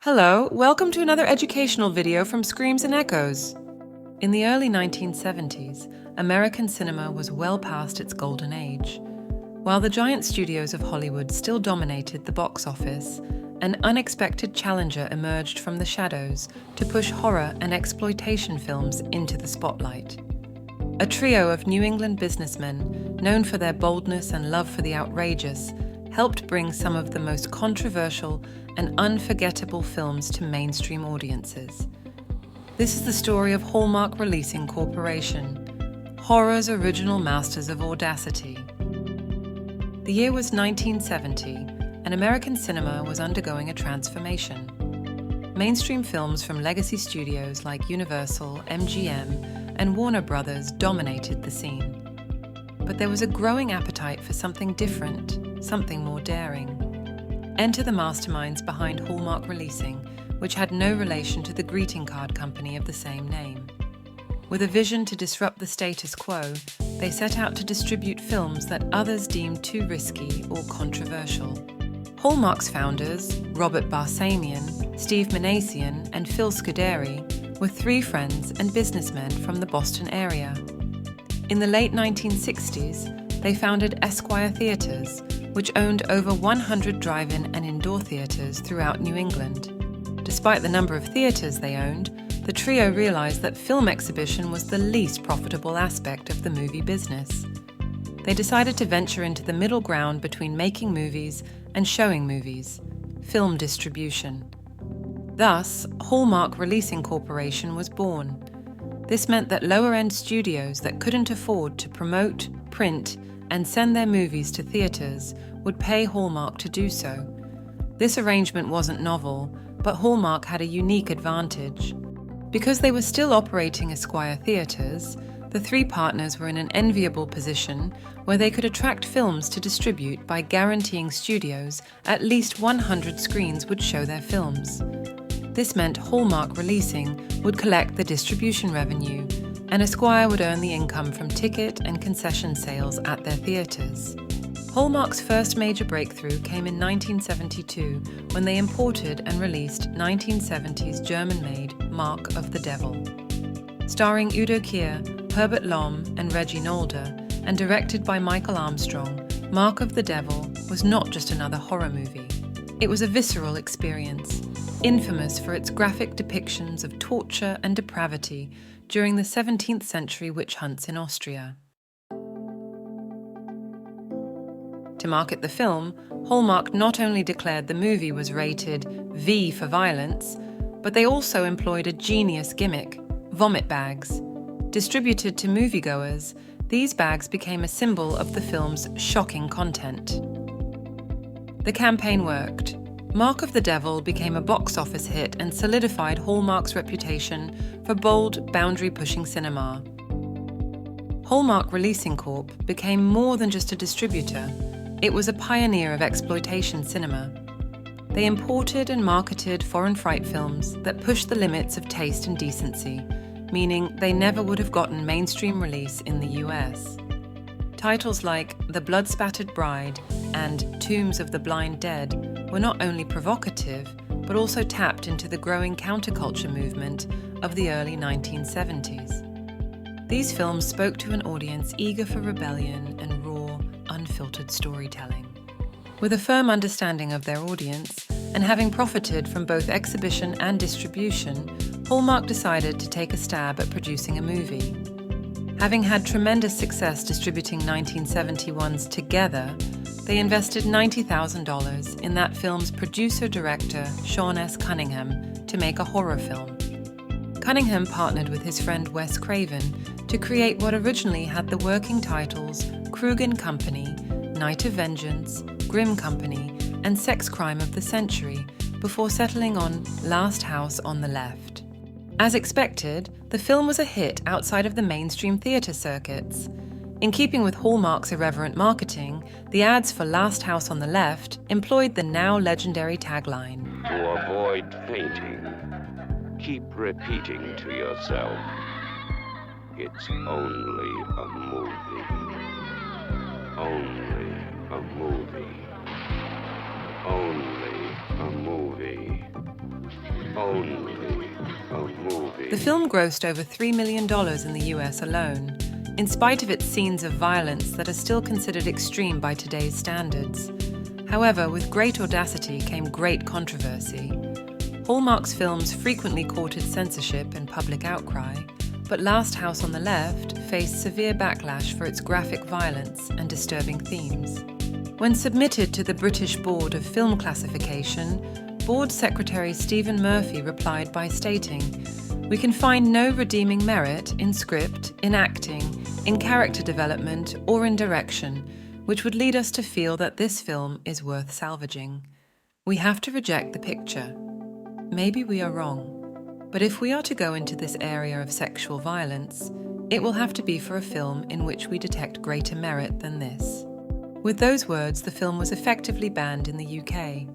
Hello, welcome to another educational video from Screams and Echoes. In the early 1970s, American cinema was well past its golden age. While the giant studios of Hollywood still dominated the box office, an unexpected challenger emerged from the shadows to push horror and exploitation films into the spotlight. A trio of New England businessmen, known for their boldness and love for the outrageous, helped bring some of the most controversial and unforgettable films to mainstream audiences. This is the story of Hallmark Releasing Corporation, horror's original Masters of Audacity. The year was 1970, and American cinema was undergoing a transformation. Mainstream films from legacy studios like Universal, MGM, and Warner Brothers dominated the scene. But there was a growing appetite for something different, something more daring. Enter the masterminds behind Hallmark Releasing, which had no relation to the greeting card company of the same name. With a vision to disrupt the status quo, they set out to distribute films that others deemed too risky or controversial. Hallmark's founders, Robert Barsamian, Steve Manasian, and Phil Scuderi, were three friends and businessmen from the Boston area. In the late 1960s, they founded Esquire Theatres, which owned over 100 drive-in and indoor theatres throughout New England. Despite the number of theatres they owned, the trio realized that film exhibition was the least profitable aspect of the movie business. They decided to venture into the middle ground between making movies and showing movies, film distribution. Thus, Hallmark Releasing Corporation was born. This meant that lower-end studios that couldn't afford to promote, print, and send their movies to theatres would pay Hallmark to do so. This arrangement wasn't novel, but Hallmark had a unique advantage. Because they were still operating Esquire Theatres, the three partners were in an enviable position where they could attract films to distribute by guaranteeing studios at least 100 screens would show their films. This meant Hallmark Releasing would collect the distribution revenue, and Esquire would earn the income from ticket and concession sales at their theatres. Hallmark's first major breakthrough came in 1972 when they imported and released 1970s German-made Mark of the Devil. Starring Udo Kier, Herbert Lom, and Reggie Nolder, and directed by Michael Armstrong, Mark of the Devil was not just another horror movie. It was a visceral experience, infamous for its graphic depictions of torture and depravity during the 17th century witch hunts in Austria. To market the film, Hallmark not only declared the movie was rated V for violence, but they also employed a genius gimmick, vomit bags. Distributed to moviegoers, these bags became a symbol of the film's shocking content. The campaign worked. Mark of the Devil became a box office hit and solidified Hallmark's reputation for bold, boundary-pushing cinema. Hallmark Releasing Corp became more than just a distributor. It was a pioneer of exploitation cinema. They imported and marketed foreign fright films that pushed the limits of taste and decency, meaning they never would have gotten mainstream release in the US. Titles like The Blood-Spattered Bride and Tombs of the Blind Dead were not only provocative, but also tapped into the growing counterculture movement of the early 1970s. These films spoke to an audience eager for rebellion and raw, unfiltered storytelling. With a firm understanding of their audience, and having profited from both exhibition and distribution, Hallmark decided to take a stab at producing a movie. Having had tremendous success distributing 1971's Together, they invested $90,000 in that film's producer-director, Sean S. Cunningham, to make a horror film. Cunningham partnered with his friend Wes Craven to create what originally had the working titles Krug and Company, Night of Vengeance, Grim Company, and Sex Crime of the Century, before settling on Last House on the Left. As expected, the film was a hit outside of the mainstream theatre circuits. In keeping with Hallmark's irreverent marketing, the ads for Last House on the Left employed the now legendary tagline, To avoid fainting, keep repeating to yourself, it's only a movie. Only a movie. Only a movie. only a movie. The film grossed over $3 million in the US alone, in spite of its scenes of violence that are still considered extreme by today's standards. However, with great audacity came great controversy. Hallmark's films frequently courted censorship and public outcry, but Last House on the Left faced severe backlash for its graphic violence and disturbing themes. When submitted to the British Board of Film Classification, Board Secretary Stephen Murphy replied by stating, "We can find no redeeming merit in script, in acting, in character development, or in direction, which would lead us to feel that this film is worth salvaging. We have to reject the picture. Maybe we are wrong, but if we are to go into this area of sexual violence, it will have to be for a film in which we detect greater merit than this." With those words, the film was effectively banned in the UK.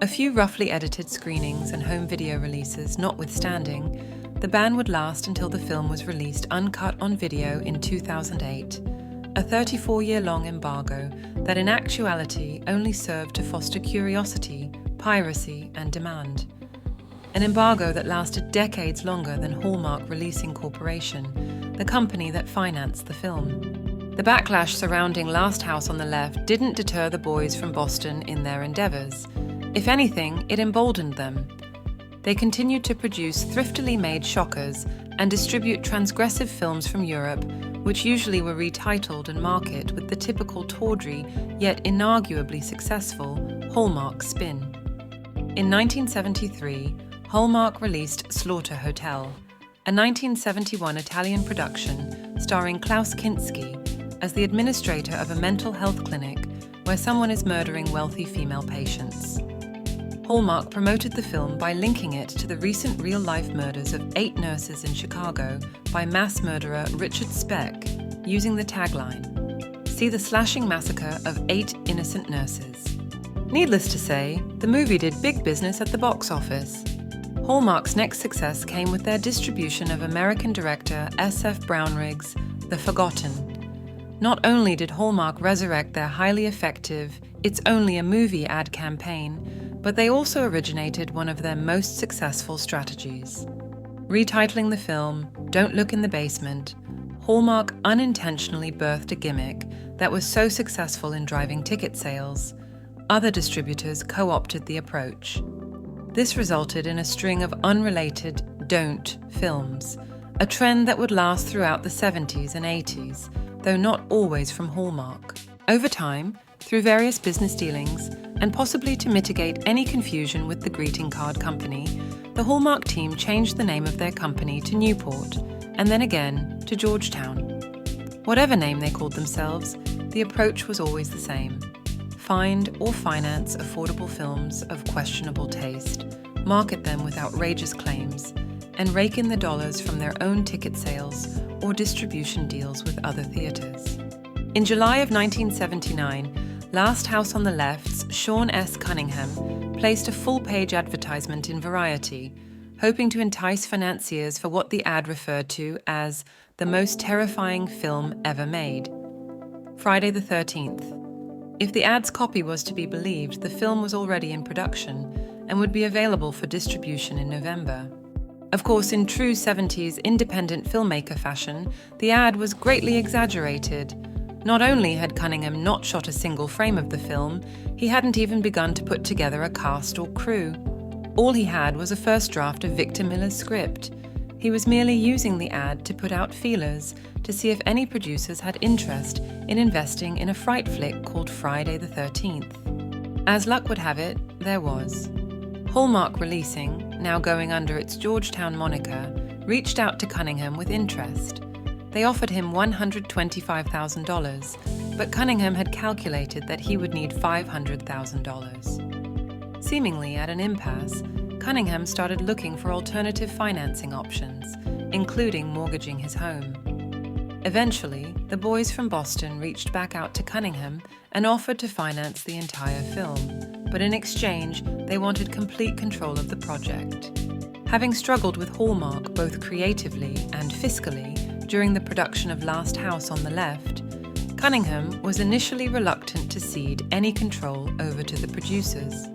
A few roughly edited screenings and home video releases notwithstanding, the ban would last until the film was released uncut on video in 2008, a 34-year-long embargo that in actuality only served to foster curiosity, piracy, and demand. An embargo that lasted decades longer than Hallmark Releasing Corporation, the company that financed the film. The backlash surrounding Last House on the Left didn't deter the boys from Boston in their endeavors. If anything, it emboldened them. They continued to produce thriftily made shockers and distribute transgressive films from Europe, which usually were retitled and marketed with the typical tawdry, yet inarguably successful, Hallmark spin. In 1973, Hallmark released Slaughter Hotel, a 1971 Italian production starring Klaus Kinski as the administrator of a mental health clinic where someone is murdering wealthy female patients. Hallmark promoted the film by linking it to the recent real-life murders of 8 nurses in Chicago by mass murderer Richard Speck, using the tagline, "See the slashing massacre of 8 innocent nurses." Needless to say, the movie did big business at the box office. Hallmark's next success came with their distribution of American director S.F. Brownrigg's The Forgotten. Not only did Hallmark resurrect their highly effective "It's Only a Movie" ad campaign, but they also originated one of their most successful strategies. Retitling the film Don't Look in the Basement, Hallmark unintentionally birthed a gimmick that was so successful in driving ticket sales, other distributors co-opted the approach. This resulted in a string of unrelated "don't" films, a trend that would last throughout the 70s and 80s, though not always from Hallmark. Over time, through various business dealings, and possibly to mitigate any confusion with the greeting card company, the Hallmark team changed the name of their company to Newport, and then again to Georgetown. Whatever name they called themselves, the approach was always the same. Find or finance affordable films of questionable taste, market them with outrageous claims, and rake in the dollars from their own ticket sales or distribution deals with other theaters. In July of 1979, Last House on the Left's Sean S. Cunningham placed a full-page advertisement in Variety, hoping to entice financiers for what the ad referred to as the most terrifying film ever made, Friday the 13th. If the ad's copy was to be believed, the film was already in production and would be available for distribution in November. Of course, in true 70s independent filmmaker fashion, the ad was greatly exaggerated. Not only had Cunningham not shot a single frame of the film, he hadn't even begun to put together a cast or crew. All he had was a first draft of Victor Miller's script. He was merely using the ad to put out feelers to see if any producers had interest in investing in a fright flick called Friday the 13th. As luck would have it, there was. Hallmark Releasing, now going under its Georgetown moniker, reached out to Cunningham with interest. They offered him $125,000, but Cunningham had calculated that he would need $500,000. Seemingly at an impasse, Cunningham started looking for alternative financing options, including mortgaging his home. Eventually, the boys from Boston reached back out to Cunningham and offered to finance the entire film, but in exchange, they wanted complete control of the project. Having struggled with Hallmark both creatively and fiscally during the production of Last House on the Left, Cunningham was initially reluctant to cede any control over to the producers.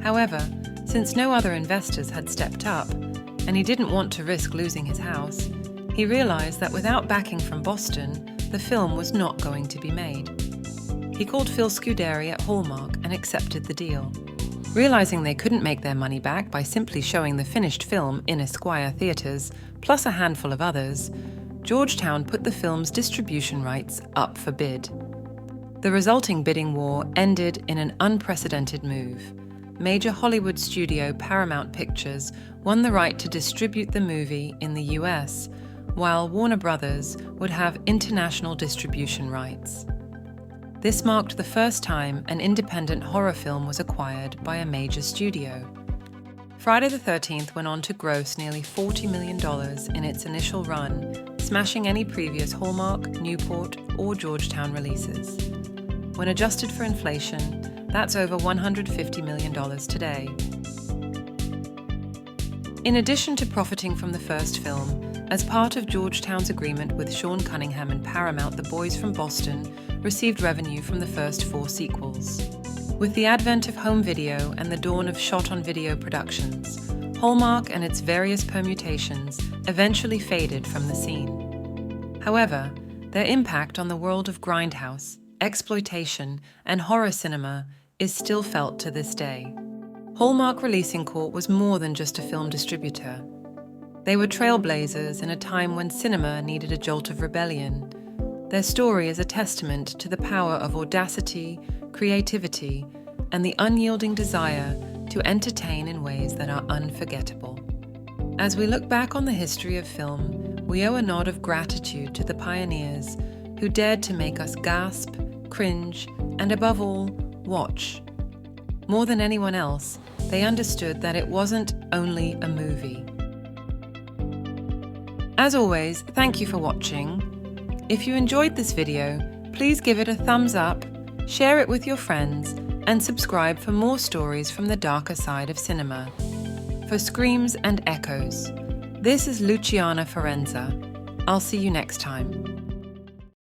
However, Since no other investors had stepped up, and he didn't want to risk losing his house, he realized that without backing from Boston, the film was not going to be made. He called Phil Scuderi at Hallmark and accepted the deal. Realizing they couldn't make their money back by simply showing the finished film in Esquire theaters, plus a handful of others, Georgetown put the film's distribution rights up for bid. The resulting bidding war ended in an unprecedented move. Major Hollywood studio Paramount Pictures won the right to distribute the movie in the US, while Warner Brothers would have international distribution rights. This marked the first time an independent horror film was acquired by a major studio. Friday the 13th went on to gross nearly $40 million in its initial run, smashing any previous Hallmark, Newport, or Georgetown releases. When adjusted for inflation, that's over $150 million today. In addition to profiting from the first film, as part of Georgetown's agreement with Sean Cunningham and Paramount, the boys from Boston received revenue from the first 4 sequels. With the advent of home video and the dawn of shot-on-video productions, Hallmark and its various permutations eventually faded from the scene. However, their impact on the world of grindhouse, exploitation, and horror cinema is still felt to this day. Hallmark Releasing Corp was more than just a film distributor. They were trailblazers in a time when cinema needed a jolt of rebellion. Their story is a testament to the power of audacity, creativity, and the unyielding desire to entertain in ways that are unforgettable. As we look back on the history of film, we owe a nod of gratitude to the pioneers who dared to make us gasp, cringe, and above all, watch. More than anyone else, they understood that it wasn't only a movie. As always, thank you for watching. If you enjoyed this video, please give it a thumbs up, share it with your friends, and subscribe for more stories from the darker side of cinema. For Screams and Echoes, this is Luciana Forenza. I'll see you next time.